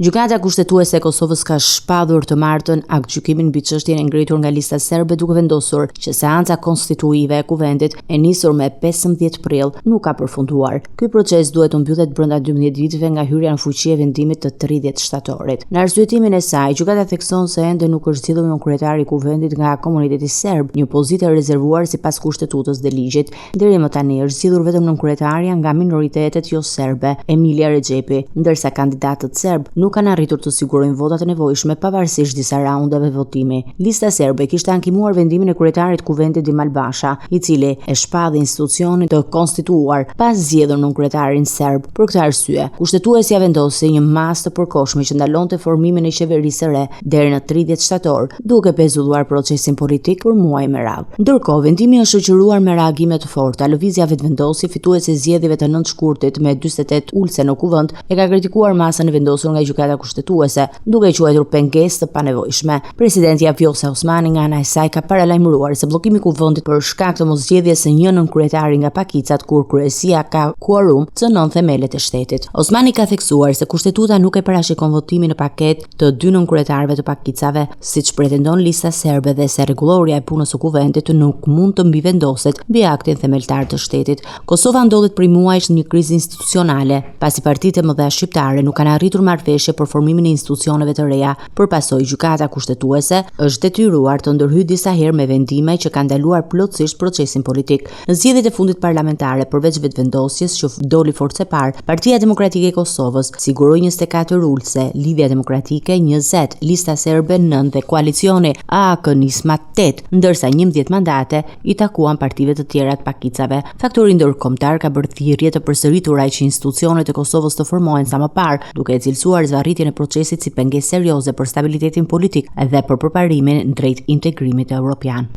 Gjykata kushtetuese e Kosovës ka shpadhur të martën aktgjykimin mbi çështjen e ngritur nga lista serbe duke vendosur që seanca konstituive e kuvendit e nisur me 15 prill nuk ka përfunduar. Ky proces duhet të mbyllet brenda 12 ditëve nga hyrja në fuqi e vendimit të 30 shtatorit. Në arsyetimin e saj, gjykata thekson se ende nuk është zgjidhur një kryetari i kuvendit nga komuniteti serb, një pozitë e rezervuar sipas kushtetutës dhe ligjit. Deri më tani është zgjidhur vetëm nënkryetarja nga minoritetet jo serbe, Emilia Rexhepi, ndërsa kandidatët serb nuk kanë arritur të sigurojnë votat e nevojshme pavarësisht disa raundeve votimi. Lista serbe kishte ankimuar vendimin e kryetarit të kuvendit Dimall Basha, i cili e shpadhi institucionin të konstituar pas zgjedhur nënkryetarin serb. Për këtë arsye, kushtetuesja vendosi një masë të përkohshme që ndalonte formimin e qeverisë së re deri në 30 shtator, duke pezulluar procesin politik për muaj me radhë. Ndërkohë, vendimi është shoqëruar me reagime të forta. Lëvizja vetvendosi, fituese e zgjedhjeve të 9 shkurtit me 48 ulse në kuvend, e ka kritikuar masën e vendosur nga gjykata kushtetuese, duke quajtur pengesë të panevojshme. Presidentja Vjosa Osmani nga ana e saj ka paralajmëruar se bllokimi i kuvendit për shkak të moszgjedhjes së një nënkryetari nga pakicat kur kryesia ka kuorum cënon themelet e shtetit. Osmani ka theksuar se kushtetuta nuk e parashikon votimin në paketë të 2 nënkryetarëve të pakicave, siç pretendon lista serbe, dhe se rregulloria e punës së kuvendit nuk mund të mbivendoset mbi aktin themeltar të shtetit. Kosova ndodhet prej muajsh në një krizë institucionale, pasi partitë e mëdha shqiptare nuk kanë arritur marrëveshje për formimin e institucioneve të reja. Përpasoj, gjykata kushtetuese është detyruar të ndërhyjë disa herë me vendime që kanë ndaluar plotësisht procesin politik. Në zgjedhjet e fundit parlamentare, përveç vetvendosjes që doli forcë e parë, Partia Demokratike e Kosovës siguroi 24 ulse, Lidhja Demokratike 20, Lista Serbe 9 dhe koalicioni AAK-Nisma 8, ndërsa 11 mandate i takuan partive të tjera të pakicave. Faktori ndërkombëtar ka bërë thirrje të përsëritura që institucionet e Kosovës të formohen sa më parë, duke e cilësuar zvarritjen e procesit si pengesë serioze për stabilitetin politik dhe për përparimin drejt integrimit evropian.